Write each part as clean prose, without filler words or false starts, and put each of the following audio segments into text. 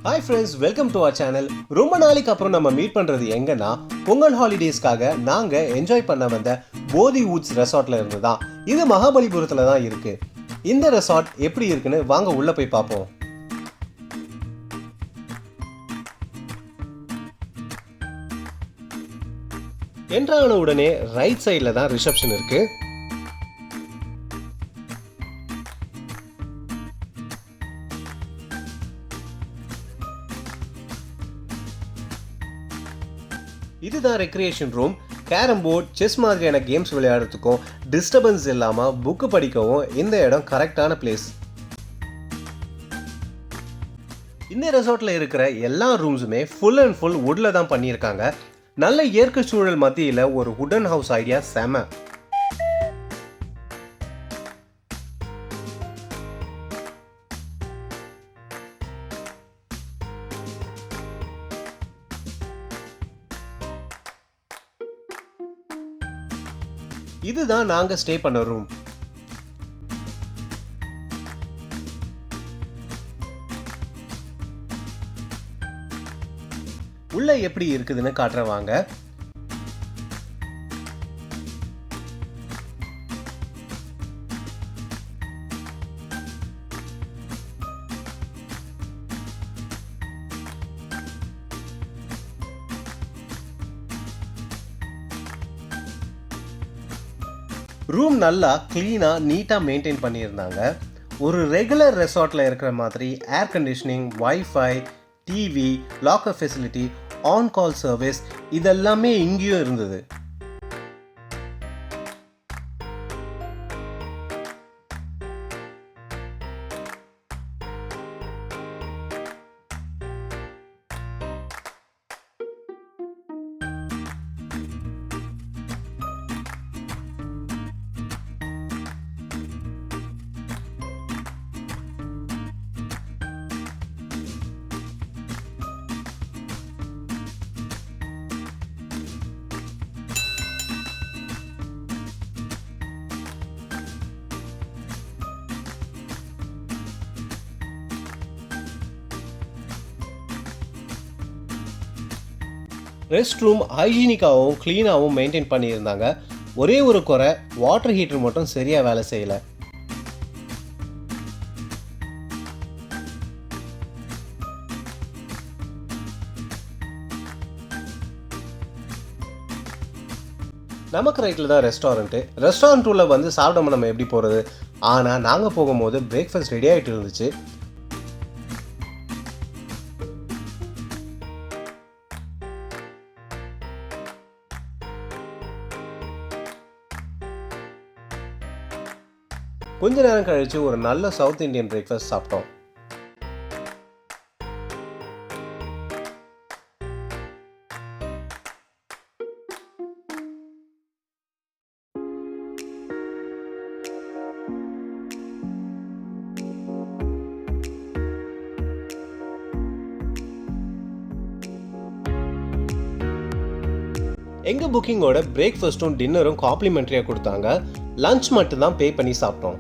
Hi friends, welcome to our channel. ரொம்ப நாளைக்கு அப்புறம் நம்ம மீட் பண்றது எங்கன்னா பொங்கல் ஹாலிடேஸ்க்காக நாங்க என்ஜாய் பண்ண வந்த போதி வூட்ஸ் ரெசார்ட்ல இருந்து தான். இது மகாபலிபுரத்துல தான் இருக்கு. இந்த ரெசார்ட் எப்படி இருக்குன்னு வாங்க உள்ள போய் பார்ப்போம். என்ட்ரான உடனே ரைட் சைடுல தான் ரிசப்ஷன் இருக்கு. இதுதான் recreation room. Carrom board, chess மாதிரியான கேம்ஸ் விளையாடுறதுக்கும் டிஸ்டர்பன்ஸ் இல்லாமல் புக்கு படிக்கவும் இந்த இடம் கரெக்டான பிளேஸ். இந்த ரெசார்ட்டில் இருக்கிற எல்லா ரூம்ஸுமே ஃபுல் அண்ட் ஃபுல் வுட்ல தான் பண்ணியிருக்காங்க. நல்ல இயற்கை சூழல் மத்தியில் ஒரு வுடன் ஹவுஸ் ஐடியா செம. இதுதான் நாங்க ஸ்டே பண்ண ரூம். உள்ள எப்படி இருக்குதுன்னு காட்டுறேன் வாங்க. ரூம் நல்லா கிளீனா நீட்டா மெயின்டைன் பண்ணியிருந்தாங்க. ஒரு ரெகுலர் ரெசார்ட்ல இருக்கிற மாதிரி air conditioning, wifi, TV, locker facility, on call service இதெல்லாமே இங்கேயும் இருந்தது. ரெஸ்ட் ரூம் ஹைஜீனிக்காகவும் க்ளீனாகவும் மெயின்டைன் பண்ணியிருந்தாங்க. ஒரே ஒரு குறை, வாட்டர் ஹீட்டர் மட்டும் சரியாக வேலை செய்யலை. நமக்கு ரைட்டில் தான் ரெஸ்டாரண்ட் உள்ள வந்து சாப்பிடாம நம்ம எப்படி போகிறது? ஆனால் நாங்கள் போகும்போது பிரேக்ஃபாஸ்ட் ரெடி ஆகிட்டு இருந்துச்சு. கொஞ்ச நேரம் கழிச்சு ஒரு நல்ல சவுத் இந்தியன் பிரேக்ஃபாஸ்ட் சாப்பிட்டோம். எங்க புக்கிங்கோட பிரேக்ஃபாஸ்ட்டும் டின்னரும் காம்ப்ளிமெண்டரியா கொடுத்தாங்க. லஞ்ச் மட்டும் தான் பே பண்ணி சாப்பிட்டோம்.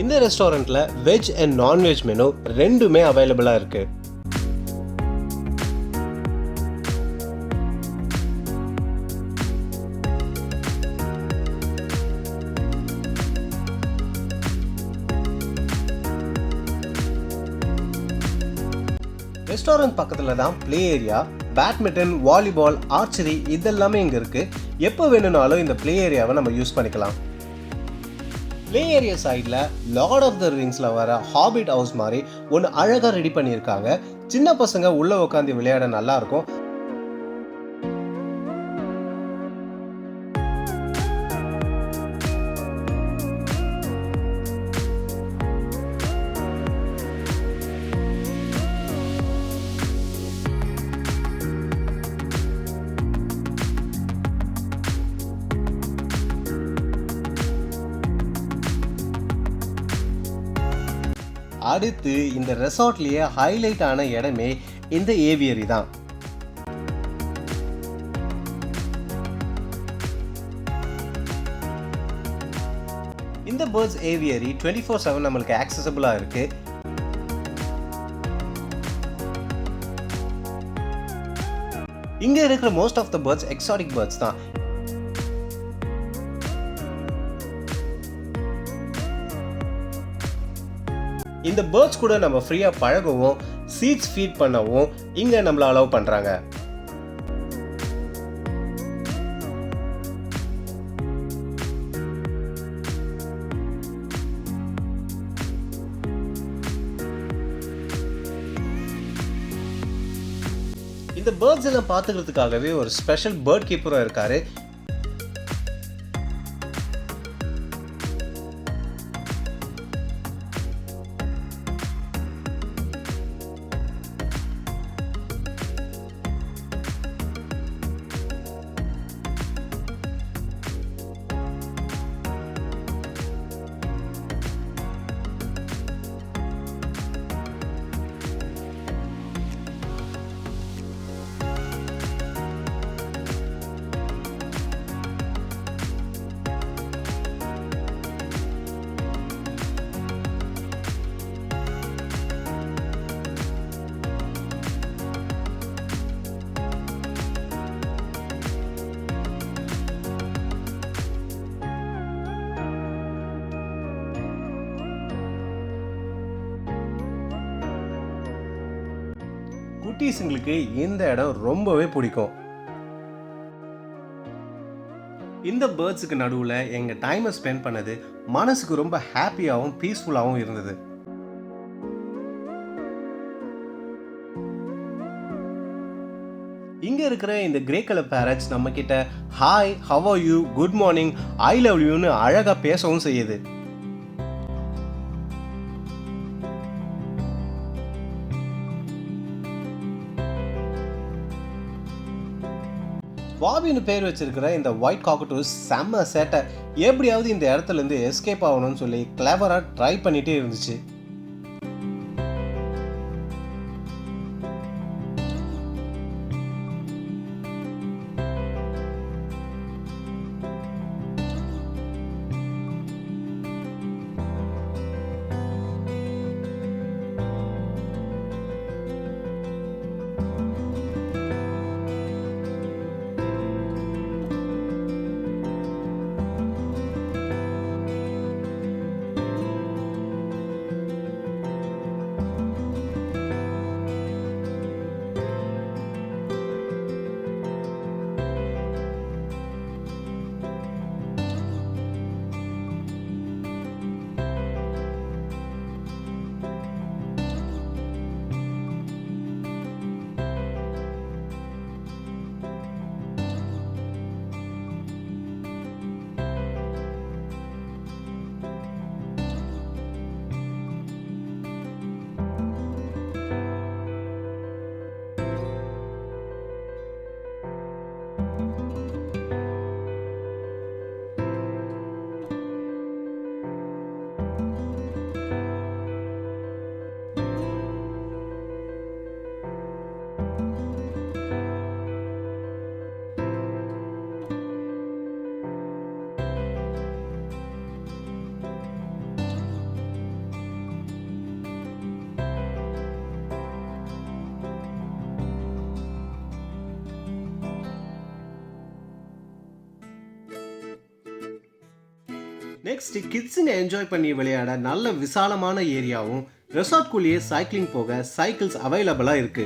இந்த ரெஸ்டாரண்ட்ல வெஜ் அண்ட் நான்வெஜ் மெனு ரெண்டுமே அவைலபிளா இருக்கு. ரெஸ்டாரண்ட் பக்கத்துல தான் play area, badminton, volleyball, archery இதெல்லாமே இங்க இருக்கு. எப்போ வேணும்னாலும் இந்த பிளே ஏரியாவை நம்ம யூஸ் பண்ணிக்கலாம். பிளே ஏரியா சைடில் லார்ட் ஆஃப் த ரிங்ஸ்ல வர ஹாபிட் ஹவுஸ் மாதிரி ஒன்று அழகாக ரெடி பண்ணியிருக்காங்க. சின்ன பசங்க உள்ள உட்காந்து விளையாட நல்லா இருக்கும். அடுத்து இந்த ரெசார்ட்லயே ஹைலைட் ஆன இடமே இந்த ஏவியரி தான். இந்த பேர்ட்ஸ் ஏவியரி 24/7 நம்மளுக்கு ஆக்சசபிளா இருக்கு. இங்க இருக்கிற most of the birds exotic birds தான். இந்த பேர்ட்ஸ் கூட நம்ம ஃப்ரீயா பழகவும் சீட்ஸ் ஃபீட் பண்ணவும் இங்க நம்மள அலோவ் பண்றாங்க. இந்த பேர்ட்ஸ் எல்லாம் பார்த்துக்கிறதுக்காகவே ஒரு ஸ்பெஷல் பேர்ட் கீப்பரும் இருக்காரு. குட்டீஸுங்களுக்கு இந்த இடம் ரொம்பவே பிடிக்கும். இந்த பேர்ட்ஸுக்கு நடுவில் எங்கள் டைமை ஸ்பெண்ட் பண்ணது மனசுக்கு ரொம்ப ஹாப்பியாகவும் பீஸ்ஃபுல்லாகவும் இருந்தது. இங்க இருக்கிற இந்த கிரே கலர் பேரட்ஸ் நம்ம கிட்ட hi, how are you, good morning, I love யூன்னு அழகா பேசவும் செய்யுது. பாபின்னு பேர் வச்சிருக்கிற இந்த ஒயிட் காக்கட்டூஸ் செம்ம சேட்டை. எப்படியாவது இந்த இடத்துல இருந்து எஸ்கேப் ஆகணும்னு சொல்லி கிளவரா ட்ரை பண்ணிட்டே இருந்துச்சு. நெக்ஸ்ட் கிட்ஸுங்க என்ஜாய் பண்ணி விளையாட நல்ல விசாலமான ஏரியாவும் ரெசார்ட்குள்ளேயே சைக்கிளிங் போக சைக்கிள்ஸ் அவைலபிளா இருக்கு.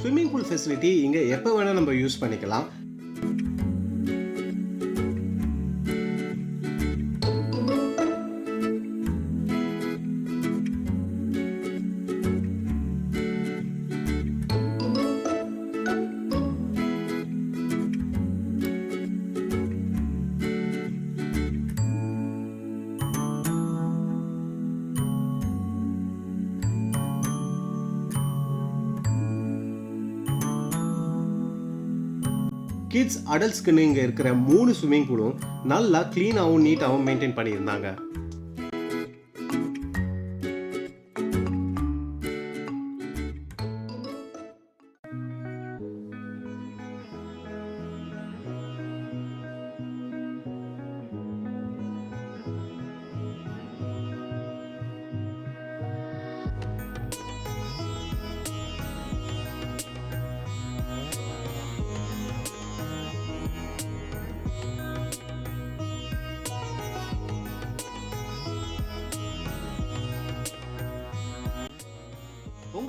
ஸ்விம்மிங் பூல் ஃபெசிலிட்டி இங்க எப்போ வேணா நம்ம யூஸ் பண்ணிக்கலாம். கிட்ஸ் அடல்ட்ஸ்க்குன்னு இங்கே இருக்கிற 3 ஸ்விம்மிங் பூலும் நல்லா க்ளீனாகவும் நீட்டாகவும் மெயின்டைன் பண்ணியிருந்தாங்க.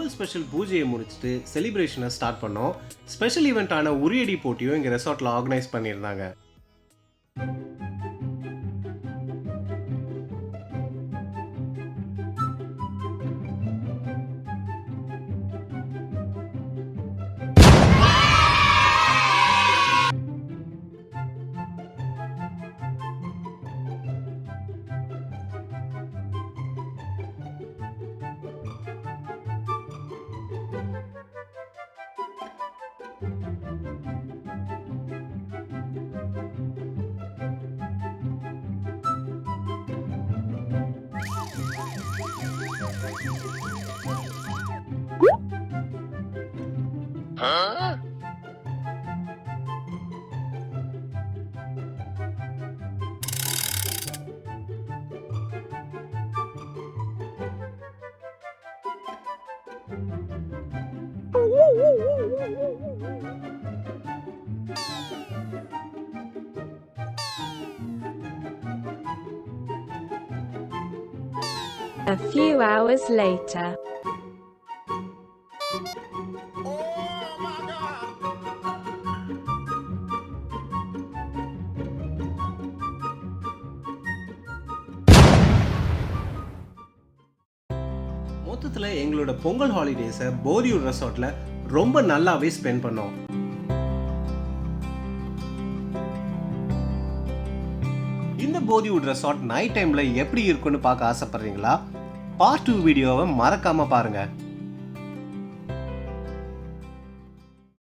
பொங்கல் ஸ்பெஷல் பூஜையை முடிச்சுட்டு செலிப்ரேஷனை ஸ்டார்ட் பண்ணோம். ஸ்பெஷல் ஈவெண்ட்டான உரியடி போட்டியும் இங்கே ரெசார்ட்டில் ஆர்கனைஸ் பண்ணியிருந்தாங்க. A few hours later. மொத்தத்தில் எங்களோட பொங்கல் ஹாலிடேஸை போரியூர் ரெசார்ட்டில் ரொம்ப நல்லாவே ஸ்பெண்ட் பண்ணோம். இந்த போரியூர் ரெசார்ட் நைட் டைமில் எப்படி இருக்குன்னு பார்க்க ஆசைப்படுறீங்களா? பார்ட் 2 வீடியோவை மறக்காமல் பாருங்கள்.